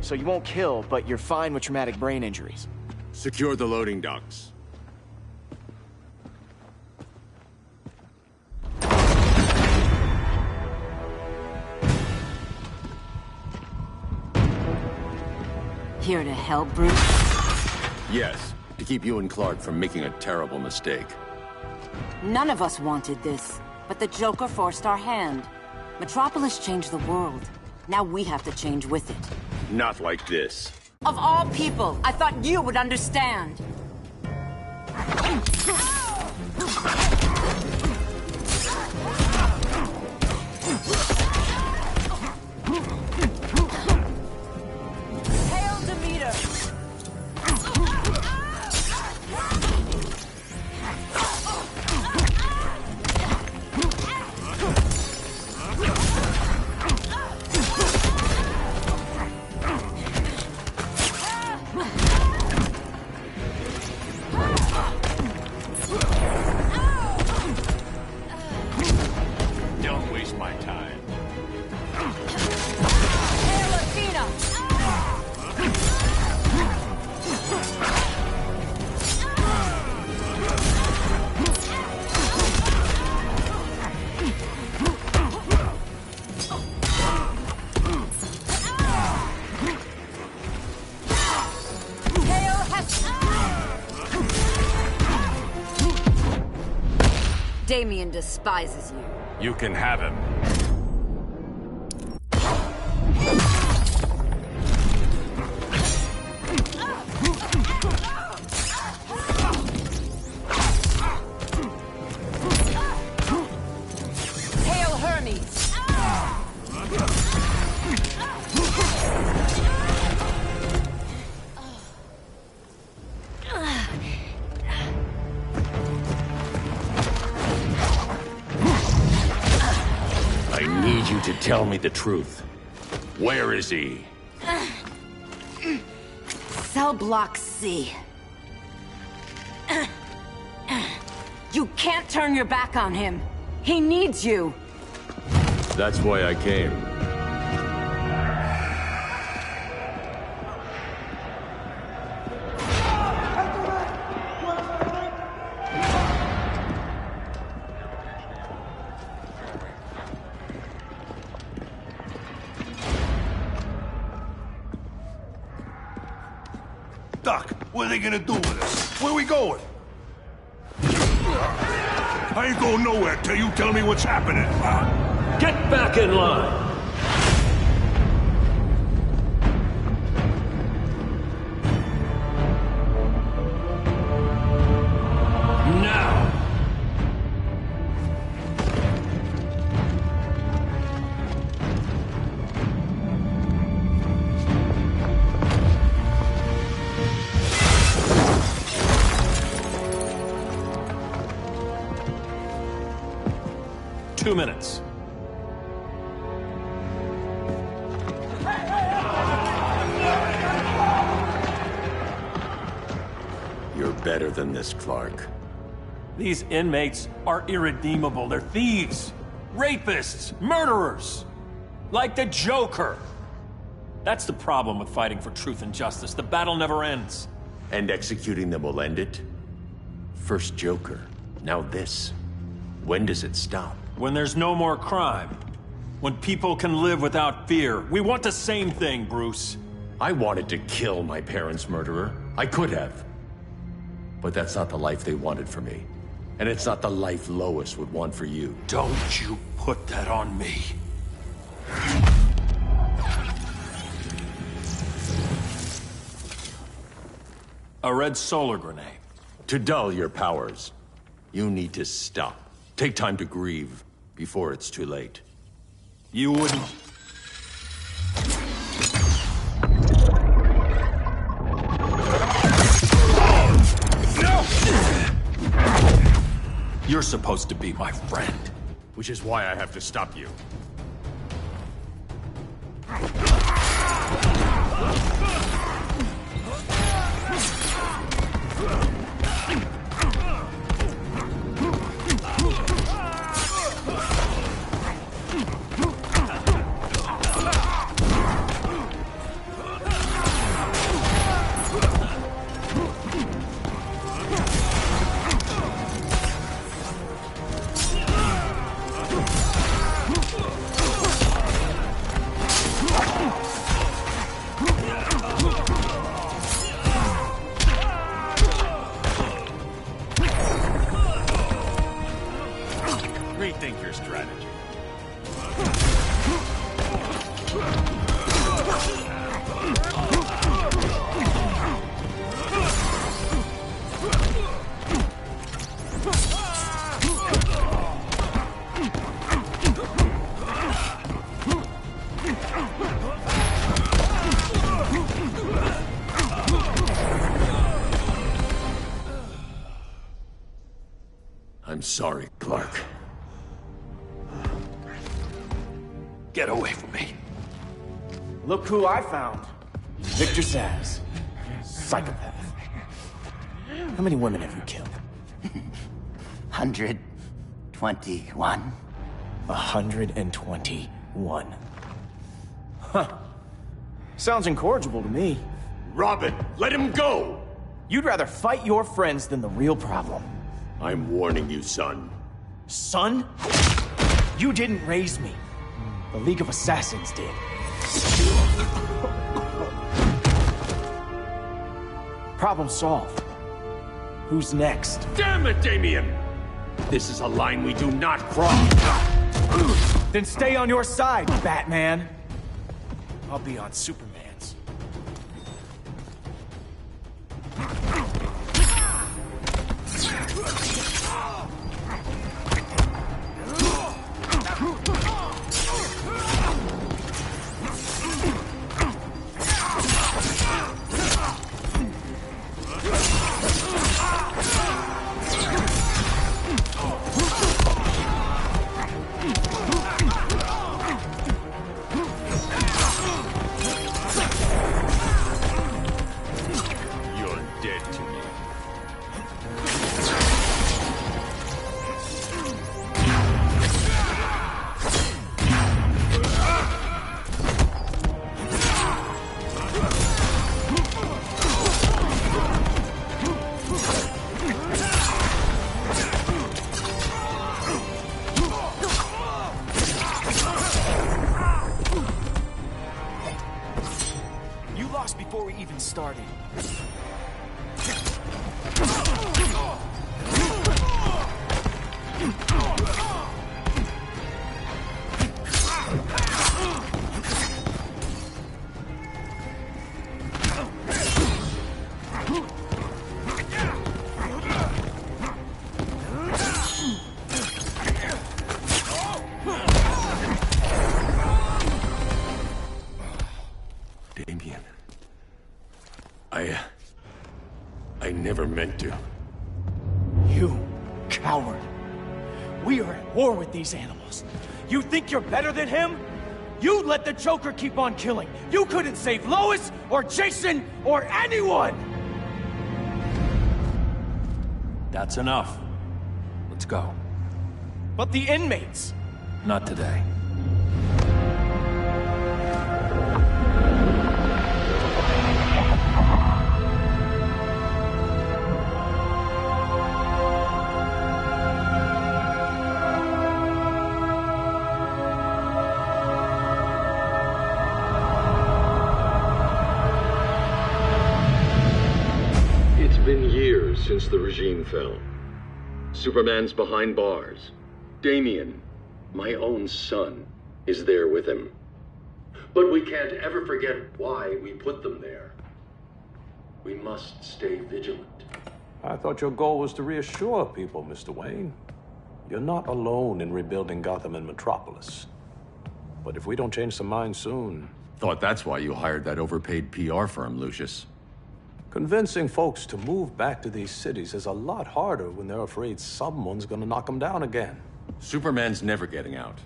so you won't kill, but you're fine with traumatic brain injuries. Secure the loading docks. Here to help, Bruce? Yes, to keep you and Clark from making a terrible mistake. None of us wanted this, but the Joker forced our hand. Metropolis changed the world. Now we have to change with it. Not like this. Of all people, I thought you would understand. Hail Demeter! Don't waste my time. Hail Athena! Hail Hesper! Damien despises you. You can have him. Hail Hermes! I need you to tell me the truth. Where is he? Cell Block C. You can't turn your back on him. He needs you. That's why I came. Doc, what are they gonna do with us? Where are we going? I ain't going nowhere till you tell me what's happening. Get back in line! Now! Two minutes. You're better than this, Clark. These inmates are irredeemable. They're thieves, rapists, murderers. Like the Joker. That's the problem with fighting for truth and justice. The battle never ends. And executing them will end it? First Joker, now this. When does it stop? When there's no more crime. When people can live without fear. We want the same thing, Bruce. I wanted to kill my parents' murderer. I could have. But that's not the life they wanted for me. And it's not the life Lois would want for you. Don't you put that on me. A red solar grenade. To dull your powers, you need to stop. Take time to grieve before it's too late. You wouldn't... You're supposed to be my friend. Which is why I have to stop you. sorry, Clark. Get away from me. Look who I found. Victor Zsasz. Psychopath. How many women have you killed? 121. 121. Huh. Sounds incorrigible to me. Robin, let him go! You'd rather fight your friends than the real problem. I'm warning you, son. Son? You didn't raise me. The League of Assassins did. Problem solved. Who's next? Damn it, Damien! This is a line we do not cross. Then stay on your side, Batman. I'll be on Superman's. Before we even started. Damien. I never meant to. You coward. We are at war with these animals. You think you're better than him? You let the Joker keep on killing. You couldn't save Lois, or Jason, or anyone! That's enough. Let's go. But the inmates. Not today. It's been years since the regime fell. Superman's behind bars. Damien, my own son, is there with him. But we can't ever forget why we put them there. We must stay vigilant. I thought your goal was to reassure people, Mr. Wayne. You're not alone in rebuilding Gotham and Metropolis. But if we don't change some minds soon... Thought that's why you hired that overpaid PR firm, Lucius. Convincing folks to move back to these cities is a lot harder when they're afraid someone's gonna knock them down again. Superman's never getting out.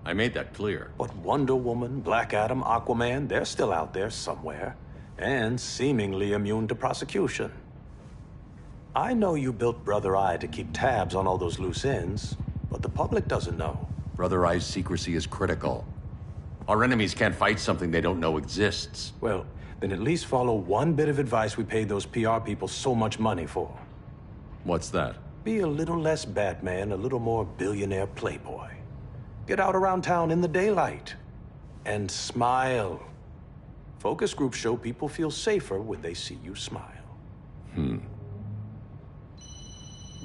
I made that clear. But Wonder Woman, Black Adam, Aquaman, they're still out there somewhere. And seemingly immune to prosecution. I know you built Brother Eye to keep tabs on all those loose ends, but the public doesn't know. Brother Eye's secrecy is critical. Our enemies can't fight something they don't know exists. Well, then at least follow one bit of advice we paid those PR people so much money for. What's that? Be a little less Batman, a little more billionaire playboy. Get out around town in the daylight. And smile. Focus groups show people feel safer when they see you smile.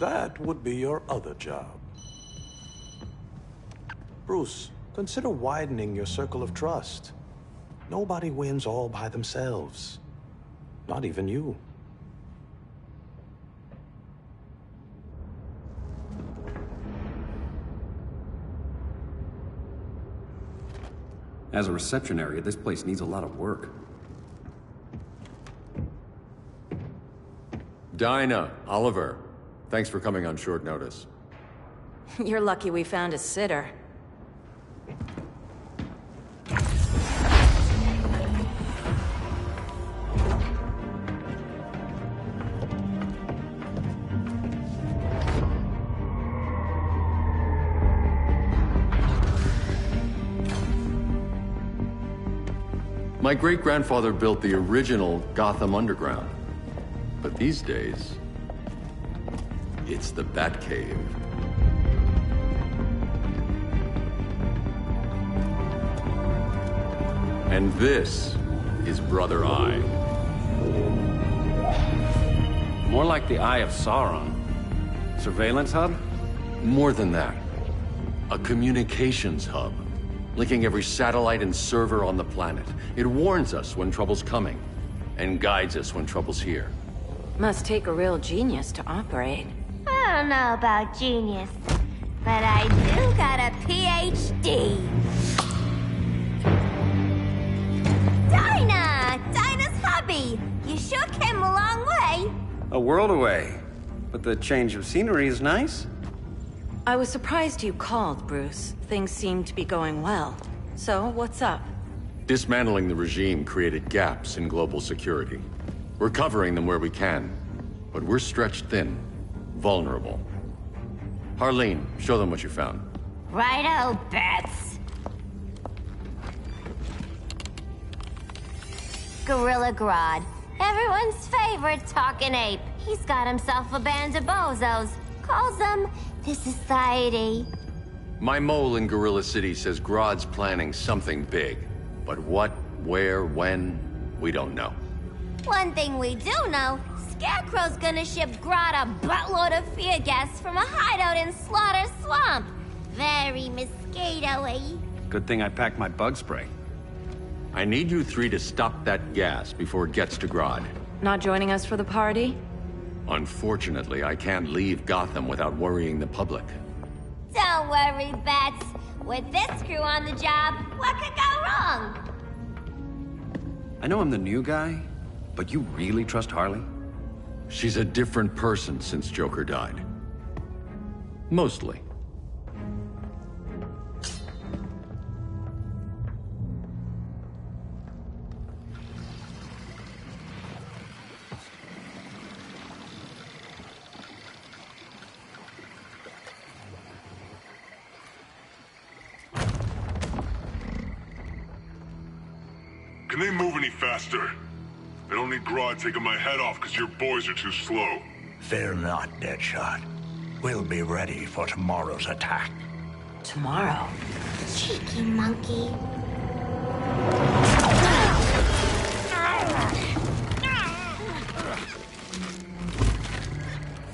That would be your other job. Bruce, consider widening your circle of trust. Nobody wins all by themselves. Not even you. As a reception area, this place needs a lot of work. Dinah, Oliver, thanks for coming on short notice. You're lucky we found a sitter. My great-grandfather built the original Gotham Underground. But these days, it's the Batcave. And this is Brother Eye. More like the Eye of Sauron. Surveillance hub? More than that. A communications hub, linking every satellite and server on the planet. It warns us when trouble's coming, and guides us when trouble's here. Must take a real genius to operate. I don't know about genius, but I do got a PhD. Dinah's hubby! You sure came a long way. A world away. But the change of scenery is nice. I was surprised you called, Bruce. Things seem to be going well. So, what's up? Dismantling the regime created gaps in global security. We're covering them where we can, but we're stretched thin, vulnerable. Harleen, show them what you found. Righto, Bats. Gorilla Grodd. Everyone's favorite talking ape. He's got himself a band of bozos. Calls them the Society. My mole in Gorilla City says Grodd's planning something big. But what, where, when, we don't know. One thing we do know, Scarecrow's gonna ship Grodd a buttload of fear gas from a hideout in Slaughter Swamp. Very mosquito-y. Good thing I packed my bug spray. I need you three to stop that gas before it gets to Grodd. Not joining us for the party? Unfortunately, I can't leave Gotham without worrying the public. Don't worry, Bats. With this crew on the job, what could go wrong? I know I'm the new guy, but you really trust Harley? She's a different person since Joker died. Mostly. Can they move any faster? I don't need Grodd taking my head off because your boys are too slow. Fear not, Deadshot. We'll be ready for tomorrow's attack. Tomorrow? Cheeky monkey.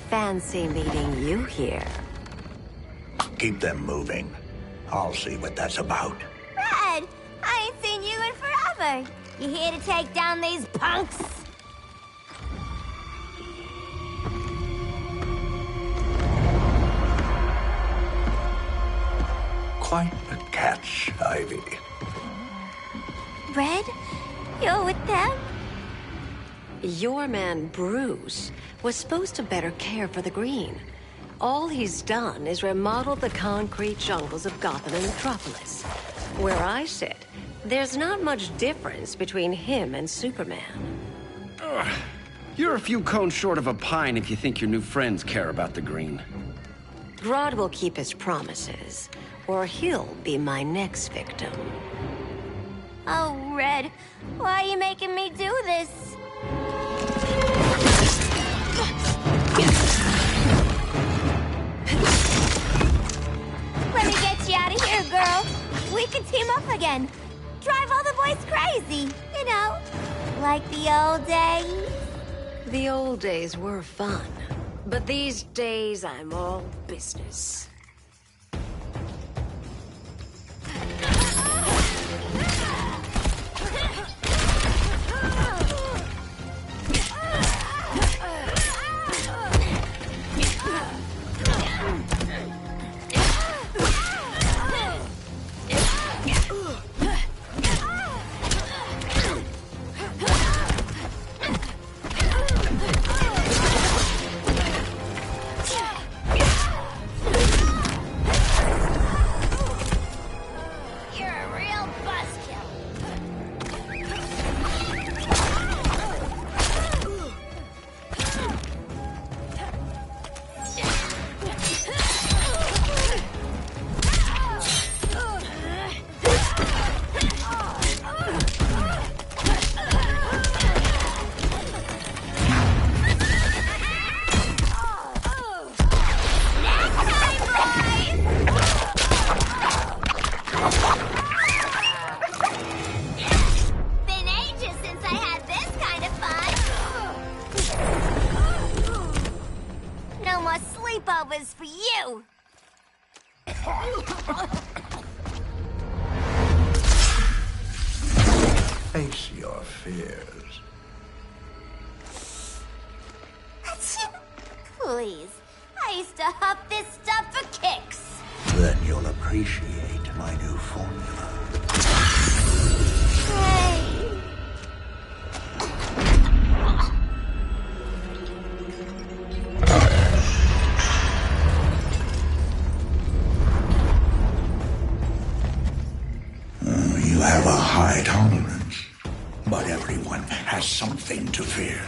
Fancy meeting you here. Keep them moving. I'll see what that's about. Red, I ain't seen you in forever. You here to take down these punks? Quite the catch, Ivy. Red, you're with them? Your man, Bruce, was supposed to better care for the Green. All he's done is remodel the concrete jungles of Gotham and Metropolis. Where I sit, there's not much difference between him and Superman. You're a few cones short of a pine if you think your new friends care about the Green. Grodd will keep his promises, or he'll be my next victim. Oh, Red, why are you making me do this? Let me get you out of here, girl. We can team up again. Drive all the boys crazy, you know, like the old days. The old days were fun, but these days I'm all business. job is for you! Face your fears. Please. I used to huff this stuff for kicks. Then you'll appreciate my new formula. Hey. You have a high tolerance, but everyone has something to fear.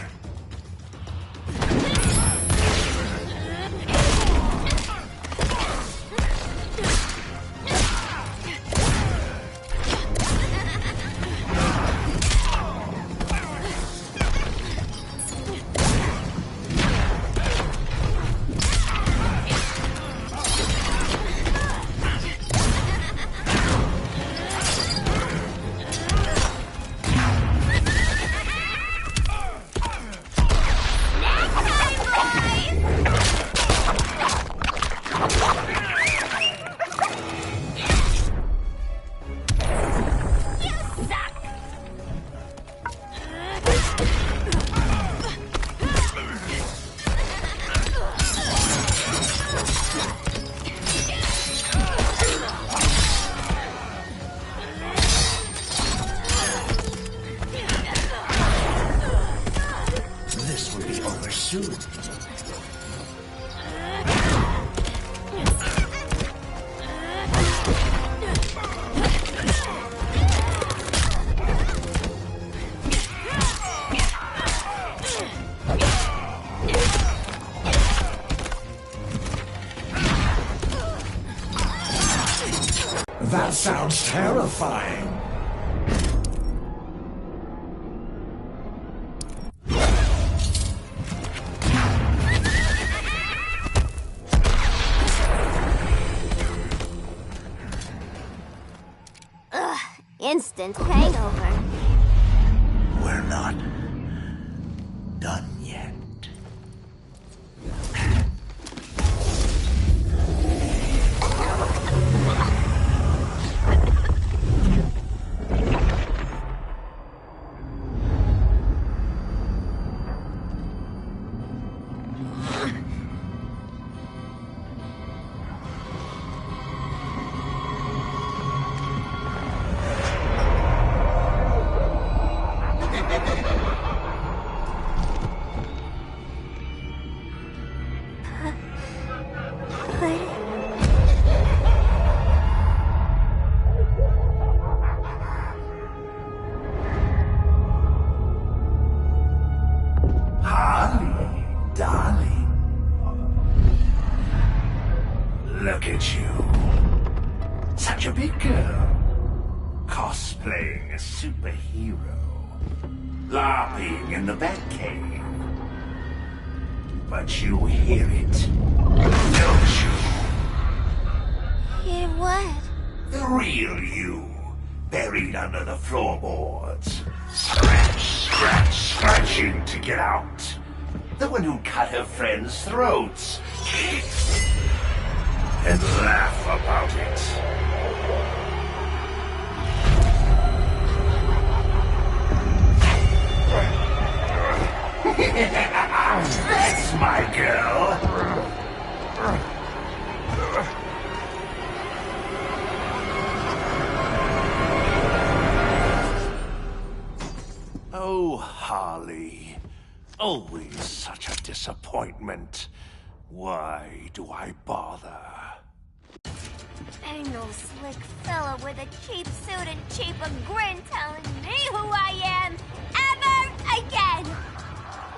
That sounds terrifying. Ugh, instant hangover. We're not done yet. Look at you. Such a big girl. Cosplaying a superhero. LARPing in the Batcave. But you hear it, don't you? Hear what? The real you, buried under the floorboards. Scratch, scratch, scratching to get out. The one who cut her friends' throats. And laugh about it. That's my girl. Oh, Harley. Always such a disappointment. Why do I bother? Ain't no slick fella with a cheap suit and cheaper grin telling me who I am ever again.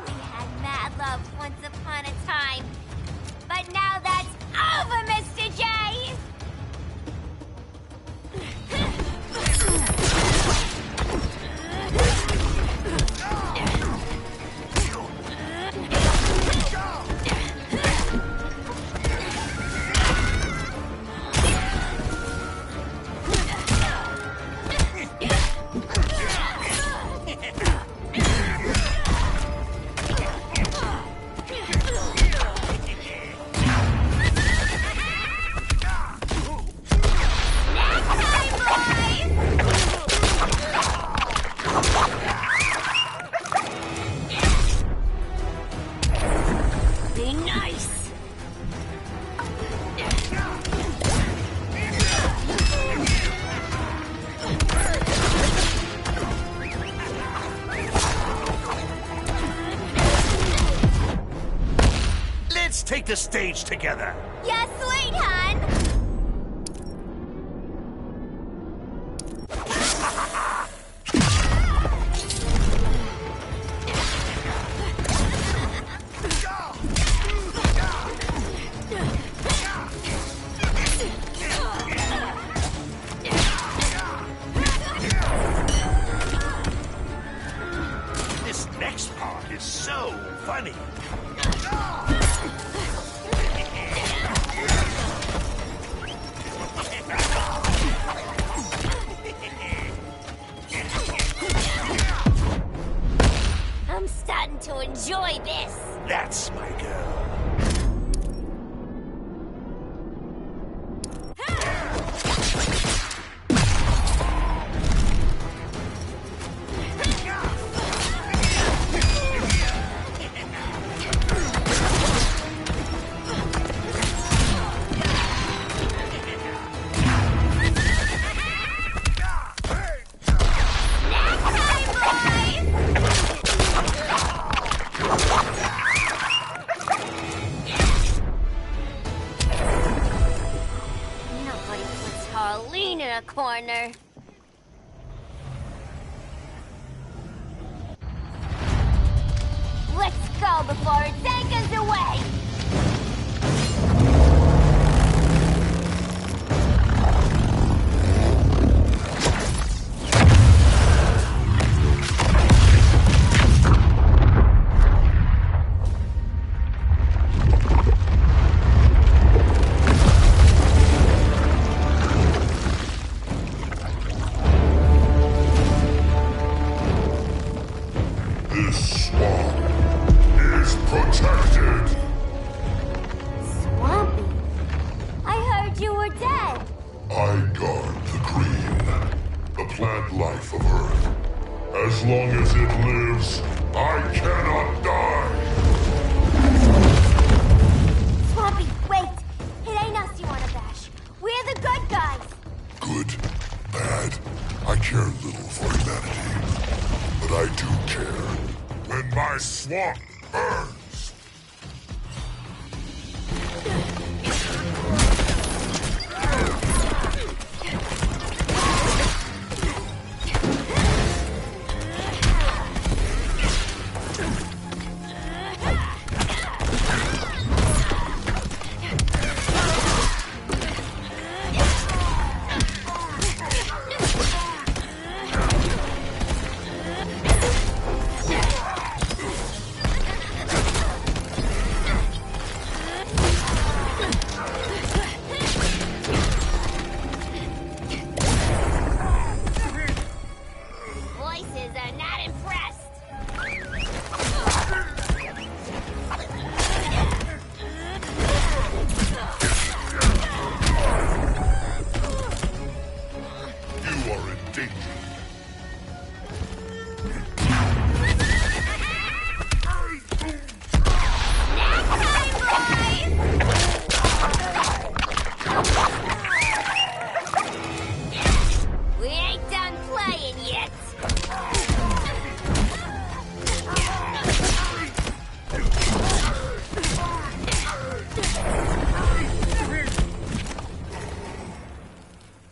We had mad love once upon a time, but now that's over, Mr. J. take the stage together. Yeah, sweet, hon. This next part is so funny. I'm starting to enjoy this. That's my girl. Nobody puts Harleen in a corner. Let's go before it takes us away! This swamp is protected. Swampy? I heard you were dead. I guard the green, the plant life of Earth. As long as it lives, I cannot die. Swampy, wait! It ain't us you wanna bash. We're the good guys. Good, bad, I care little for humanity. But I do care when my swamp burns. Voices are not impressed. You are in danger. We ain't done playing yet.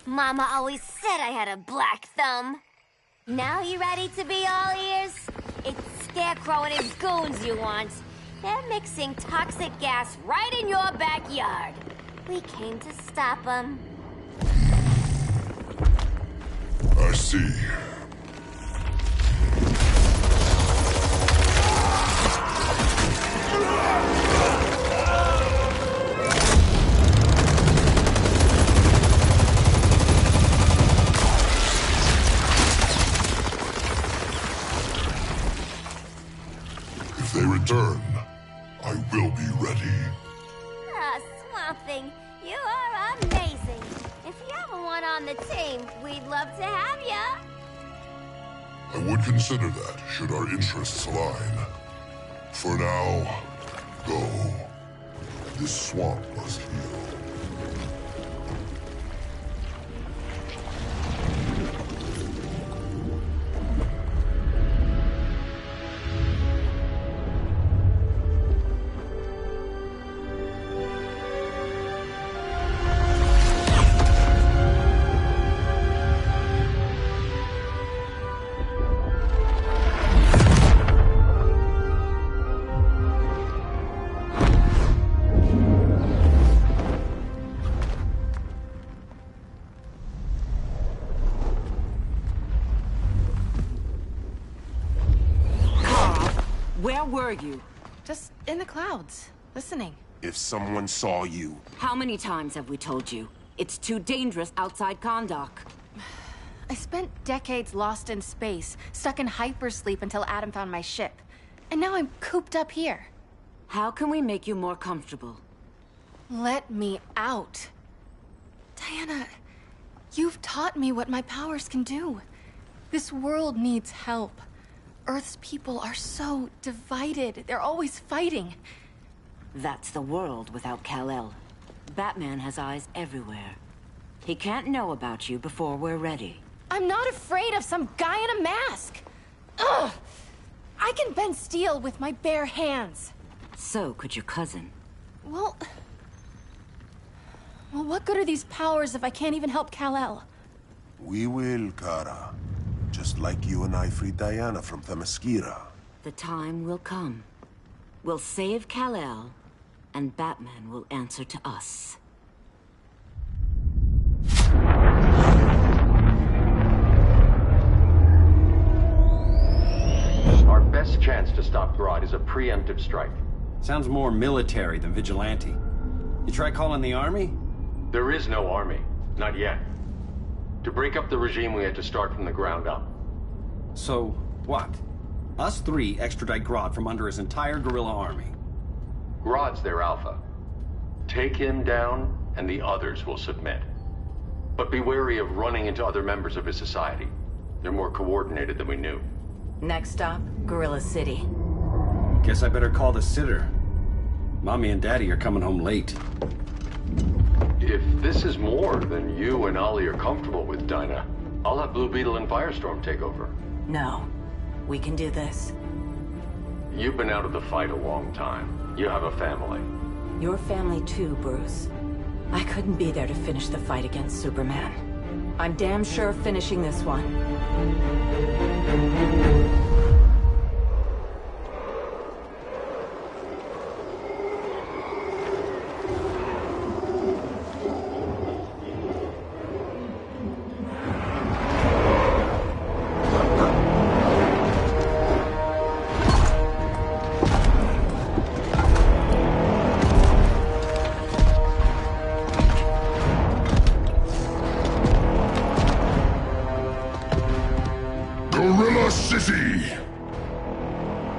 Mama always said I had a black thumb. Now you ready to be all ears? It's Scarecrow and his goons you want. They're mixing toxic gas right in your backyard. We came to stop them. I see. If they return, I will be ready. Ah, Swamp Thing, you are amazing. If you ever want on the team, we'd love to have ya. I would consider that, should our interests align. For now, go. This swamp must heal. Where were you? Just in the clouds, listening. If someone saw you... How many times have we told you? It's too dangerous outside Kahndaq. I spent decades lost in space, stuck in hypersleep until Adam found my ship. And now I'm cooped up here. How can we make you more comfortable? Let me out. Diana, you've taught me what my powers can do. This world needs help. Earth's people are so divided. They're always fighting. That's the world without Kal-El. Batman has eyes everywhere. He can't know about you before we're ready. I'm not afraid of some guy in a mask. Ugh! I can bend steel with my bare hands. So could your cousin. Well, what good are these powers if I can't even help Kal-El? We will, Kara. Just like you and I freed Diana from Themyscira. The time will come. We'll save Kal-El, and Batman will answer to us. Our best chance to stop Grodd is a preemptive strike. Sounds more military than vigilante. You try calling the army? There is no army. Not yet. To break up the regime, we had to start from the ground up. So, what? Us three extradite Grodd from under his entire guerrilla army. Grodd's their alpha. Take him down, and the others will submit. But be wary of running into other members of his society. They're more coordinated than we knew. Next stop, Gorilla City. Guess I better call the sitter. Mommy and Daddy are coming home late. If this is more than you and Ollie are comfortable with, Dinah, I'll have Blue Beetle and Firestorm take over. No. We can do this. You've been out of the fight a long time. You have a family. Your family too, Bruce. I couldn't be there to finish the fight against Superman. I'm damn sure finishing this one. Gorilla City!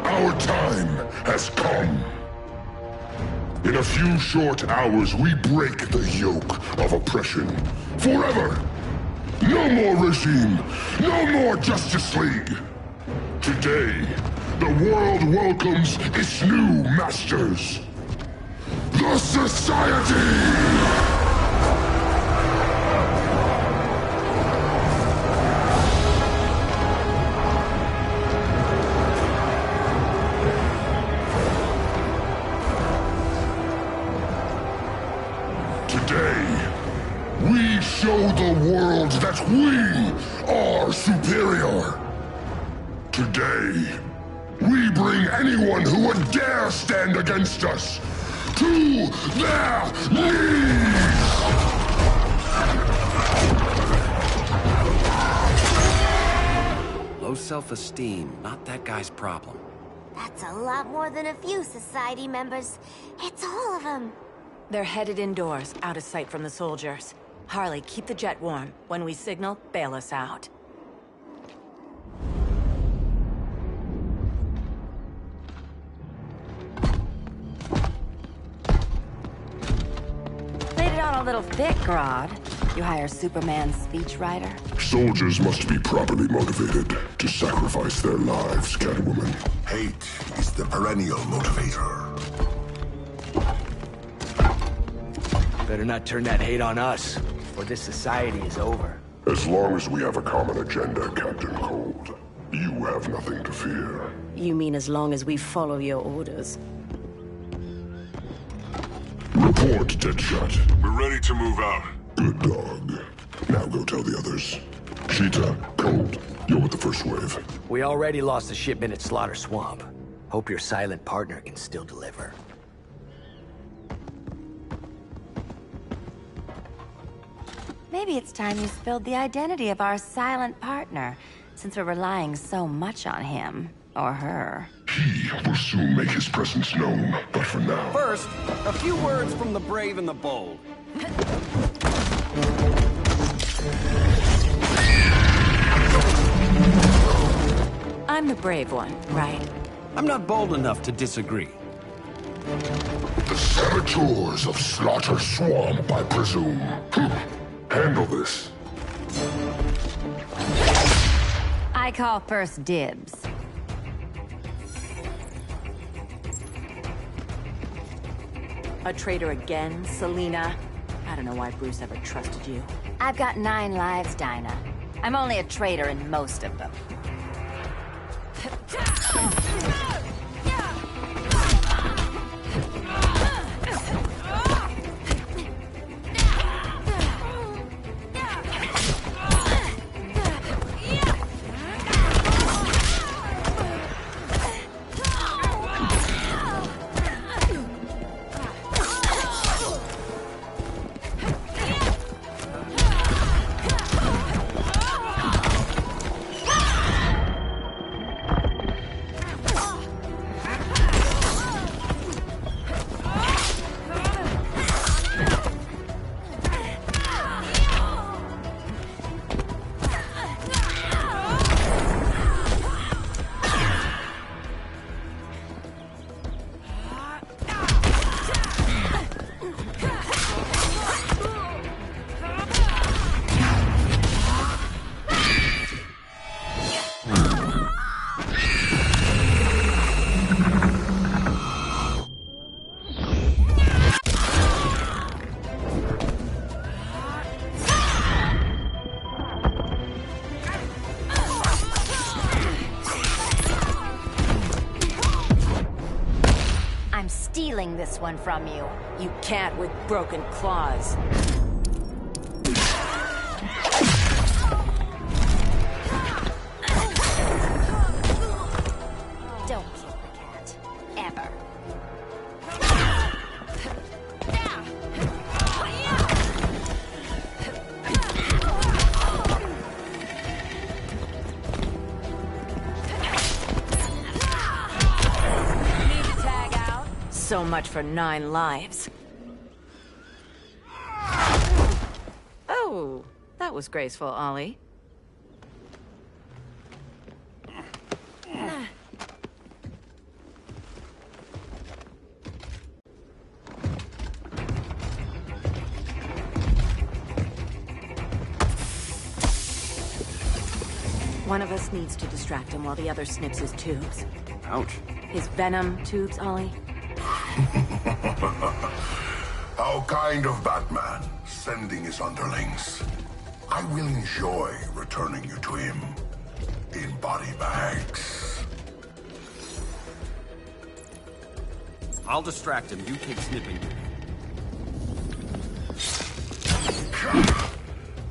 Our time has come. In a few short hours, we break the yoke of oppression. Forever! No more regime! No more Justice League! Today, the world welcomes its new masters. The Society! Today, we show the world that we are superior. Today, we bring anyone who would dare stand against us to their knees! Low self-esteem, not that guy's problem. That's a lot more than a few society members. It's all of them. They're headed indoors, out of sight from the soldiers. Harley, keep the jet warm. When we signal, bail us out. Laid it on a little thick, Grodd. You hire Superman's speechwriter? Soldiers must be properly motivated to sacrifice their lives, Catwoman. Hate is the perennial motivator. Better not turn that hate on us, or this society is over. As long as we have a common agenda, Captain Cold, you have nothing to fear. You mean as long as we follow your orders? Report, Deadshot. We're ready to move out. Good dog. Now go tell the others. Cheetah, Cold, you're with the first wave. We already lost the shipment at Slaughter Swamp. Hope your silent partner can still deliver. Maybe it's time you spilled the identity of our silent partner, since we're relying so much on him, or her. He will soon make his presence known, but for now... First, a few words from the brave and the bold. I'm the brave one, right? I'm not bold enough to disagree. The saboteurs of Slaughter Swamp, I presume. Handle this. I call first dibs. A traitor again, Selena? I don't know why Bruce ever trusted you. I've got 9 lives, Dinah. I'm only a traitor in most of them. Stealing this one from you. You can't with broken claws. Don't kill the cat. Ever. So much for 9 lives. Oh, that was graceful, Ollie. One of us needs to distract him while the other snips his tubes. Ouch. His venom tubes, Ollie. How kind of Batman, sending his underlings. I will enjoy returning you to him in body bags. I'll distract him. You keep snipping.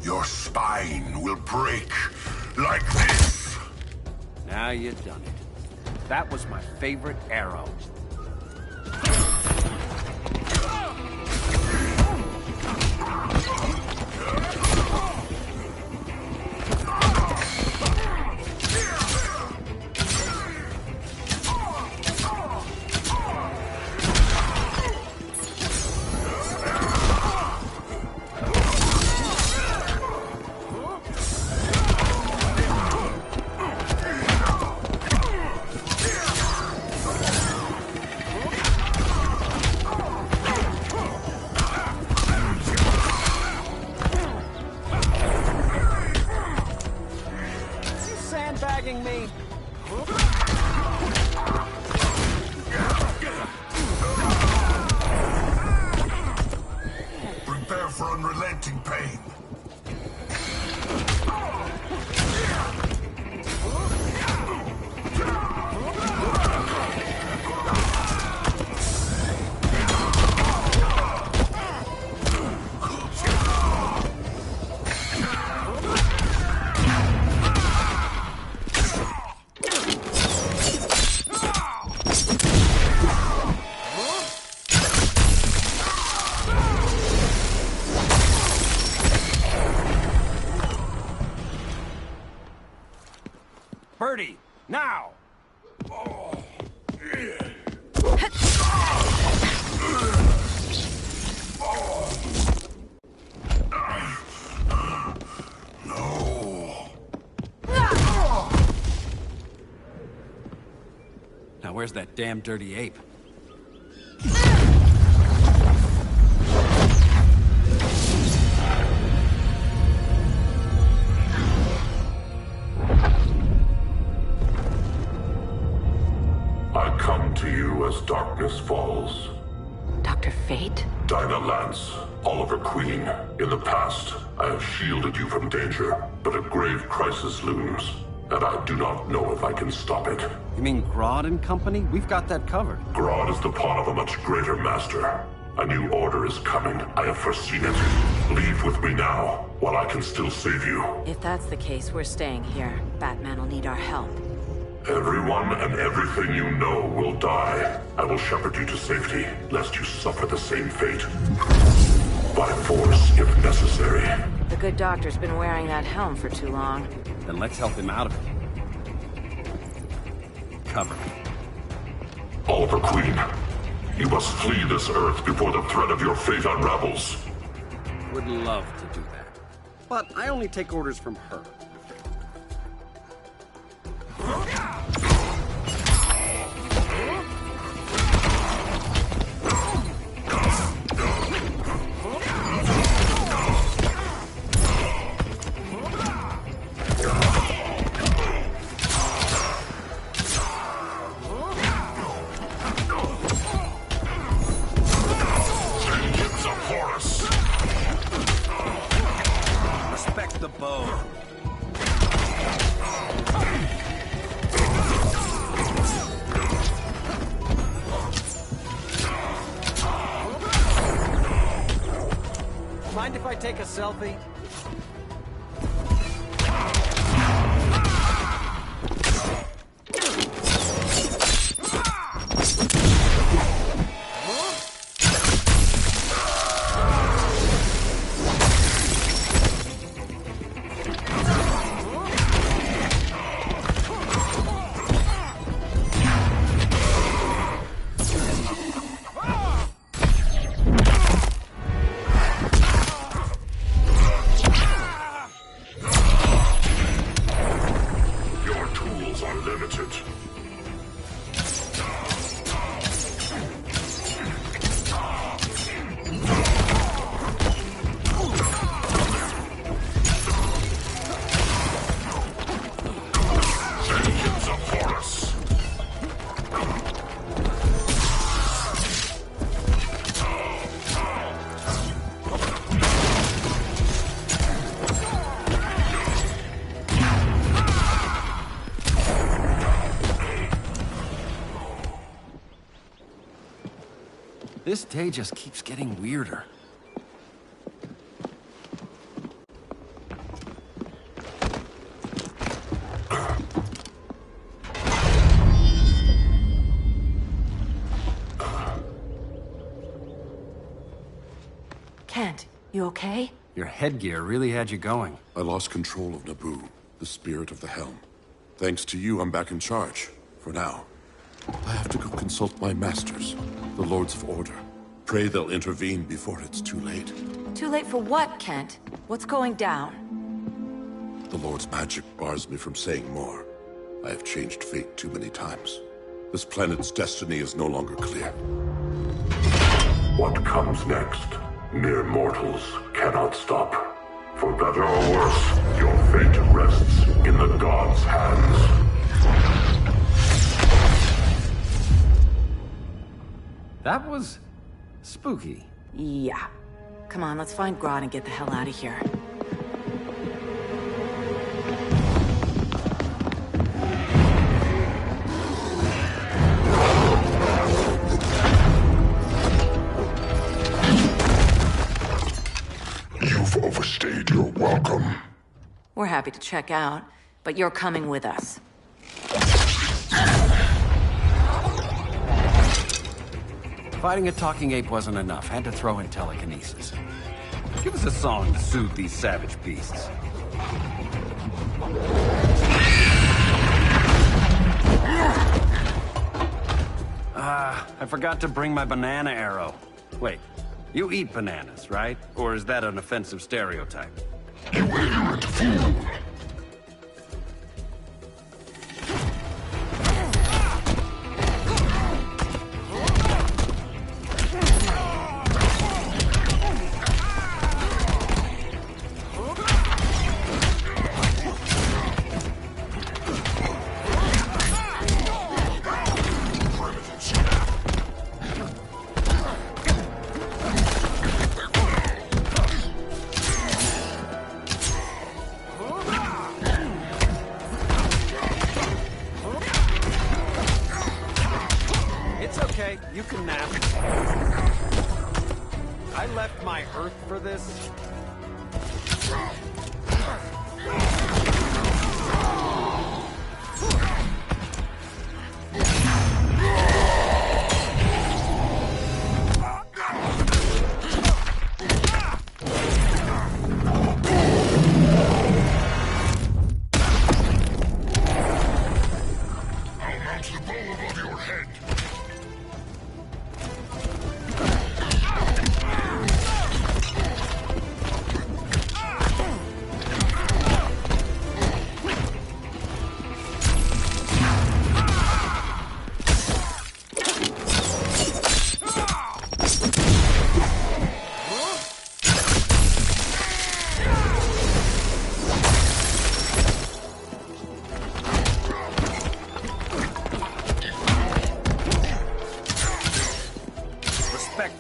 Your spine will break like this. Now you've done it. That was my favorite arrow. Now where's that damn dirty ape? I come to you as darkness falls. Dr. Fate? Dinah Lance, Oliver Queen. In the past, I have shielded you from danger, but a grave crisis looms, and I do not know if I can stop it. You mean Grodd and company? We've got that covered. Grodd is the pawn of a much greater master. A new order is coming. I have foreseen it. Leave with me now, while I can still save you. If that's the case, we're staying here. Batman will need our help. Everyone and everything you know will die. I will shepherd you to safety, lest you suffer the same fate. By force, if necessary. The good doctor's been wearing that helm for too long. Then let's help him out of it. Cover me. Oliver Queen, you must flee this Earth before the threat of your fate unravels. Would love to do that. But I only take orders from her. Respect the bow. Mind if I take a selfie? This day just keeps getting weirder. Kent, you okay? Your headgear really had you going. I lost control of Naboo, the spirit of the helm. Thanks to you, I'm back in charge. For now. I have to go consult my masters, the Lords of Order. Pray they'll intervene before it's too late. Too late for what, Kent? What's going down? The Lord's magic bars me from saying more. I have changed fate too many times. This planet's destiny is no longer clear. What comes next, mere mortals cannot stop. For better or worse, your fate rests in the gods' hands. That was spooky. Yeah. Come on, let's find Grodd and get the hell out of here. You've overstayed your welcome. We're happy to check out, but you're coming with us. Fighting a talking ape wasn't enough. Had to throw in telekinesis. Give us a song to soothe these savage beasts. I forgot to bring my banana arrow. Wait, you eat bananas, right? Or is that an offensive stereotype? You ignorant fool! It's okay. You can nap. I left my Earth for this.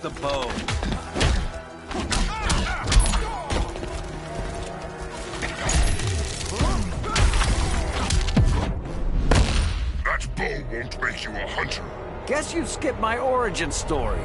The bow. That bow won't make you a hunter. Guess you skipped my origin story.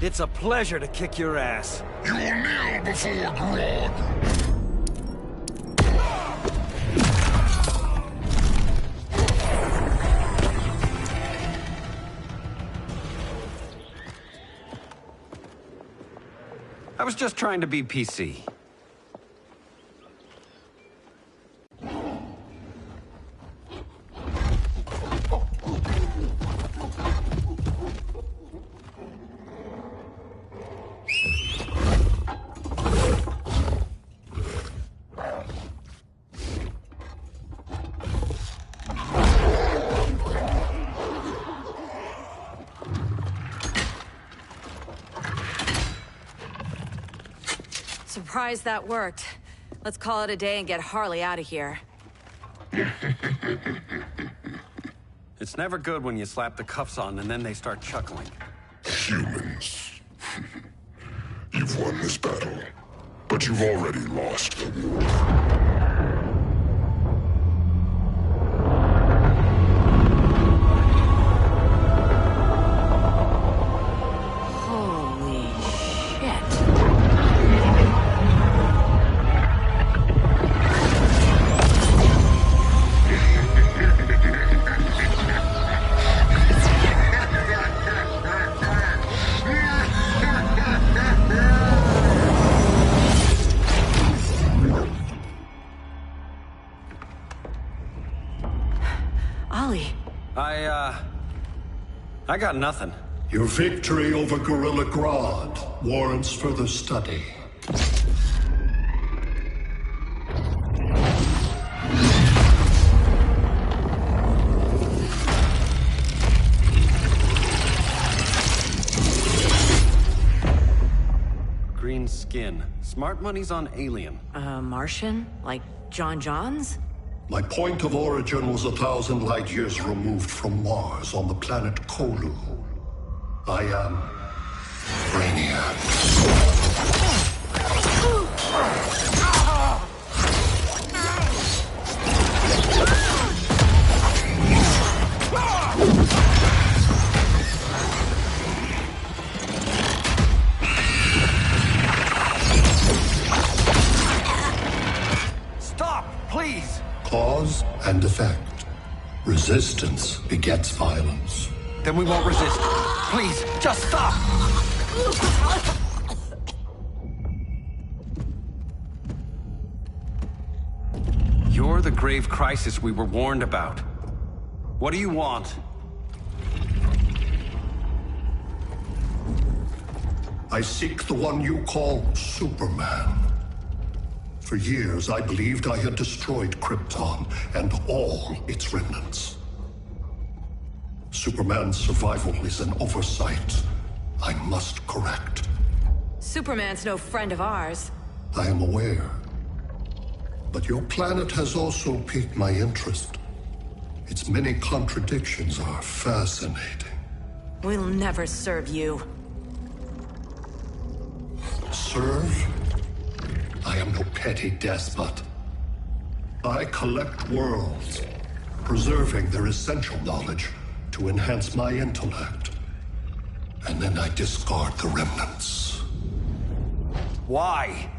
It's a pleasure to kick your ass. You will kneel before Grog. I was just trying to be PC. Surprised that worked. Let's call it a day and get Harley out of here. It's never good when you slap the cuffs on and then they start chuckling. Humans. You've won this battle, but you've already lost the war. I got nothing. Your victory over Gorilla Grodd warrants further study. Green skin. Smart money's on alien. Martian? Like John Johns? My point of origin was 1,000 light years removed from Mars on the planet Kolu. I am Brainiac. Stop, please! Cause and effect. Resistance begets violence. Then we won't resist. Please, just stop! You're the grave crisis we were warned about. What do you want? I seek the one you call Superman. For years, I believed I had destroyed Krypton and all its remnants. Superman's survival is an oversight I must correct. Superman's no friend of ours. I am aware. But your planet has also piqued my interest. Its many contradictions are fascinating. We'll never serve you. Serve? I am no petty despot. I collect worlds, preserving their essential knowledge to enhance my intellect. And then I discard the remnants. Why?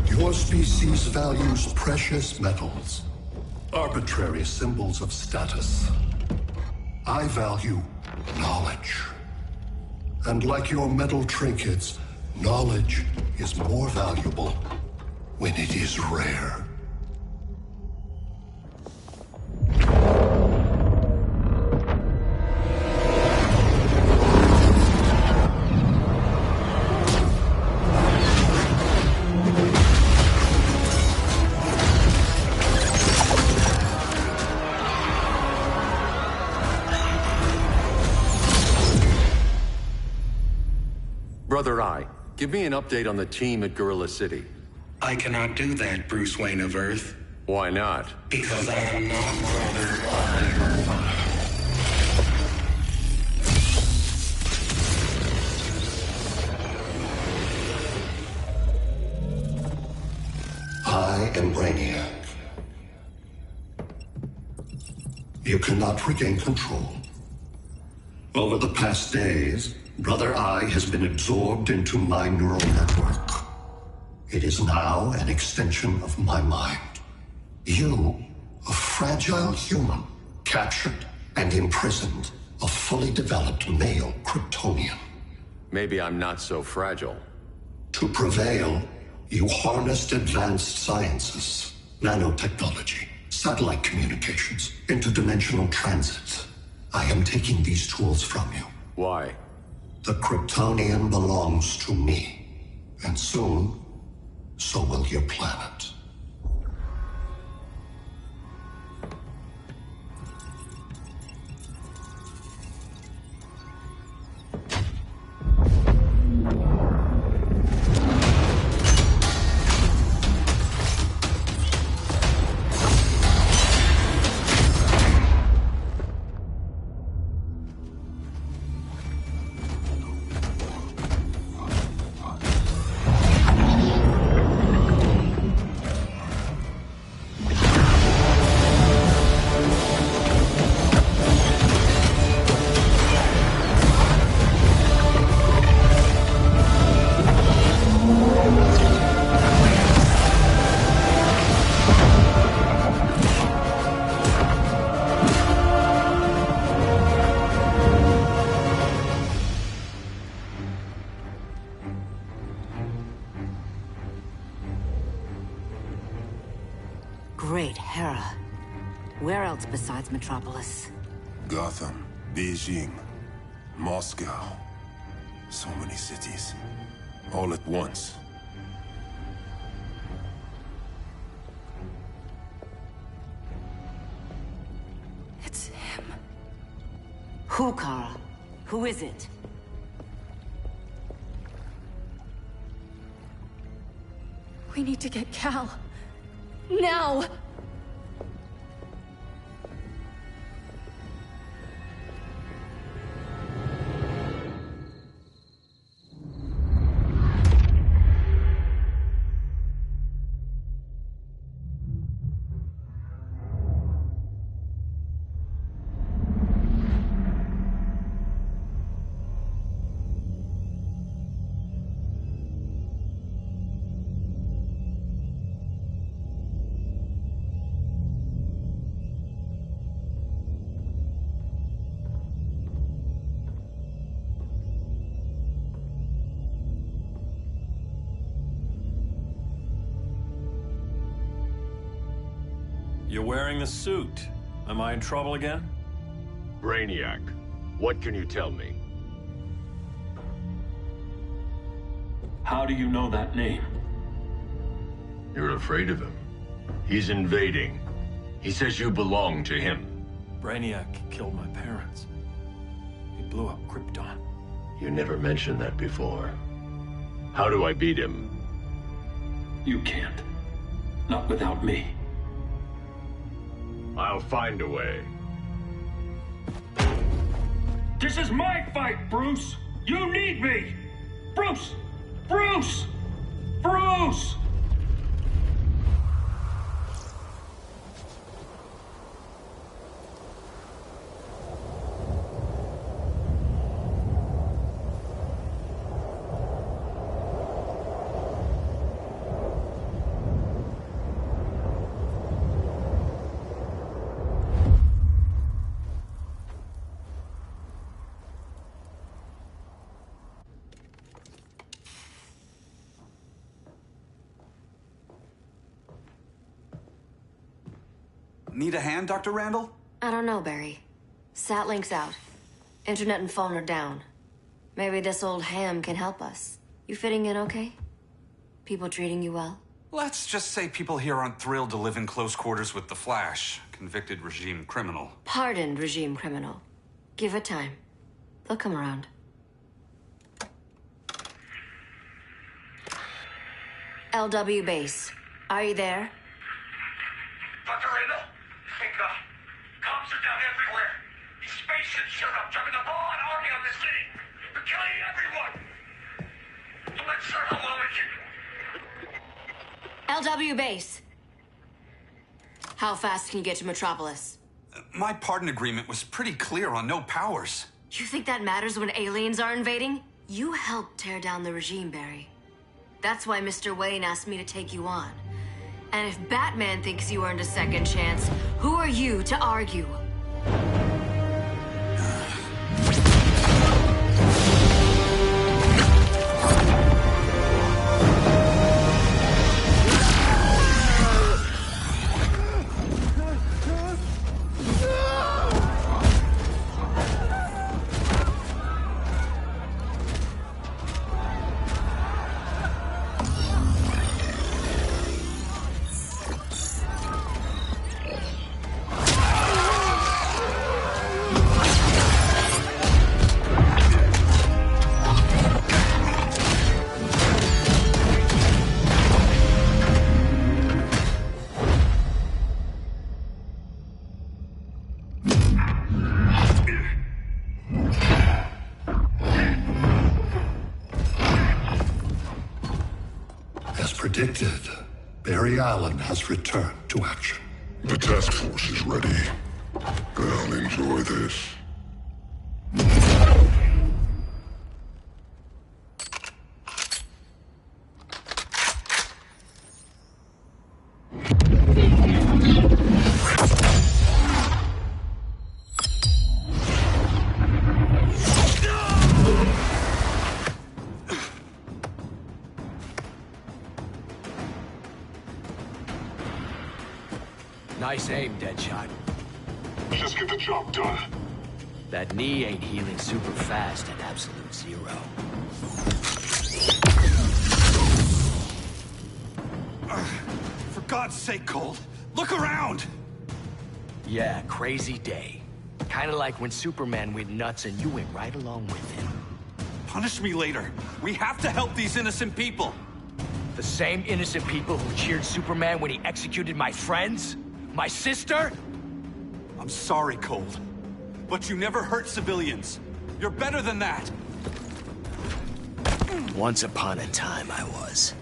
Your species values precious metals, arbitrary symbols of status. I value knowledge. And like your metal trinkets, knowledge is more valuable when it is rare. Brother Eye, give me an update on the team at Gorilla City. I cannot do that, Bruce Wayne of Earth. Why not? Because I am not Brother Eye. I am Brainiac. You cannot regain control. Over the past days, Brother Eye has been absorbed into my neural network. It is now an extension of my mind. You, a fragile human, captured and imprisoned a fully developed male Kryptonian. Maybe I'm not so fragile. To prevail, you harnessed advanced sciences, nanotechnology, satellite communications, interdimensional transit. I am taking these tools from you. Why? The Kryptonian belongs to me. And soon, so will your planet. Great Hera. Where else besides Metropolis? Gotham, Beijing, Moscow. So many cities. All at once. It's him. Who, Kara? Who is it? We need to get Cal. Now! You're wearing the suit. Am I in trouble again? Brainiac, what can you tell me? How do you know that name? You're afraid of him. He's invading. He says you belong to him. Brainiac killed my parents. He blew up Krypton. You never mentioned that before. How do I beat him? You can't. Not without me. I'll find a way. This is my fight, Bruce! You need me! Bruce! Bruce! Bruce! Need a hand, Dr. Randall? I don't know, Barry. Satlink's out. Internet and phone are down. Maybe this old ham can help us. You fitting in okay? People treating you well? Let's just say people here aren't thrilled to live in close quarters with the Flash, convicted regime criminal. Pardoned regime criminal. Give it time. They'll come around. LW base. Are you there? Dr. Randall? Cops are down everywhere. These spaceships showed up, dropping a ball and army on the city. They're killing everyone. I'm not sure how long it can... LW base. How fast can you get to Metropolis? My pardon agreement was pretty clear on no powers. You think that matters when aliens are invading? You helped tear down the regime, Barry. That's why Mr. Wayne asked me to take you on. And if Batman thinks you earned a second chance, who are you to argue? Predicted, Barry Allen has returned to action. The task force is ready. I'll enjoy this. Nice aim, Deadshot. Just get the job done. That knee ain't healing super fast at absolute zero. For God's sake, Cold, look around! Yeah, crazy day. Kinda like when Superman went nuts and you went right along with him. Punish me later. We have to help these innocent people. The same innocent people who cheered Superman when he executed my friends? My sister? I'm sorry, Cold, but you never hurt civilians. You're better than that. Once upon a time, I was.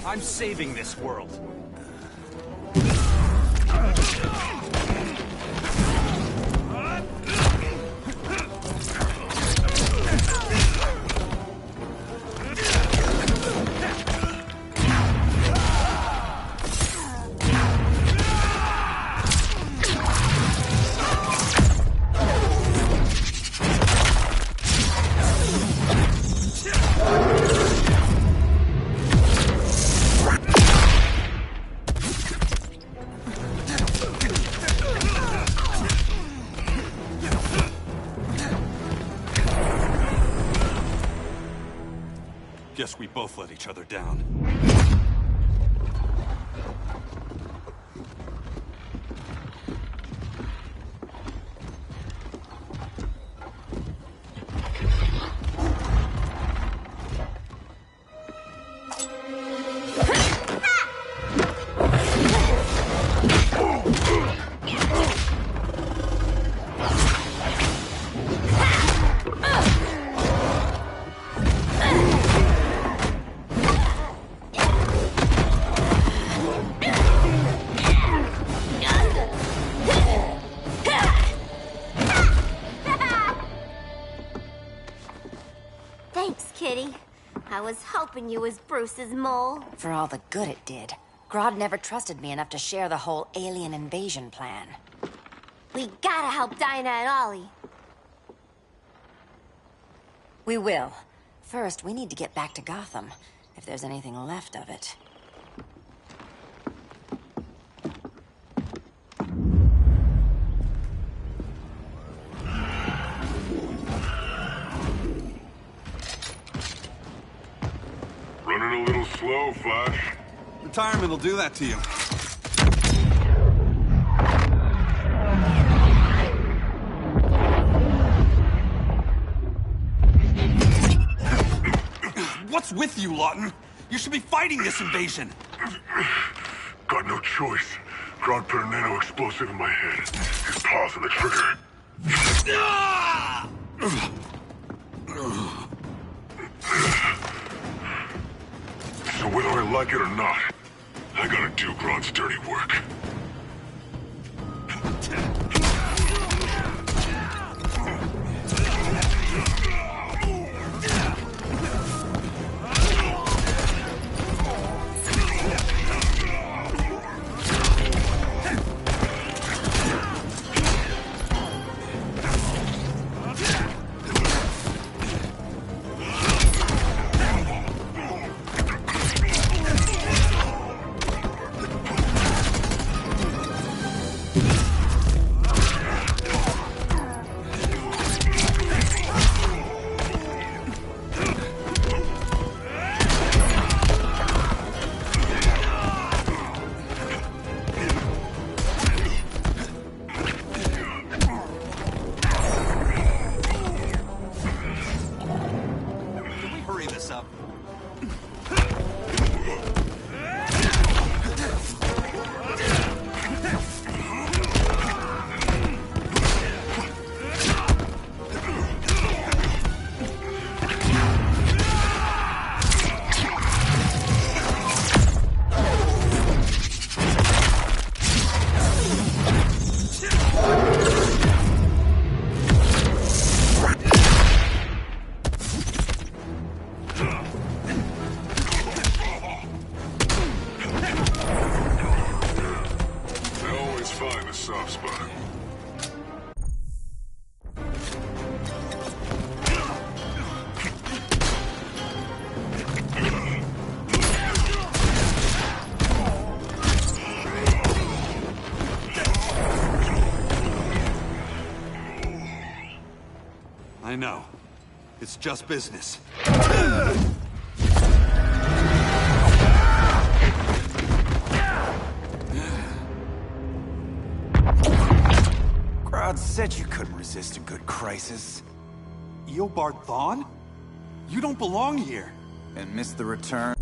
I'm saving this world. Guess we both let each other down. Thanks, Kitty. I was hoping you was Bruce's mole. For all the good it did. Grodd never trusted me enough to share the whole alien invasion plan. We gotta help Dinah and Ollie. We will. First, we need to get back to Gotham, if there's anything left of it. Running a little slow, Flash. Retirement will do that to you. What's with you, Lawton? You should be fighting this invasion. Got no choice. Grodd put a nano explosive in my head. His paws on the trigger. So whether I like it or not, I gotta do Grodd's dirty work. I know. It's just business. Grodd said you couldn't resist a good crisis. Eobard Thawne? You don't belong here. And miss the return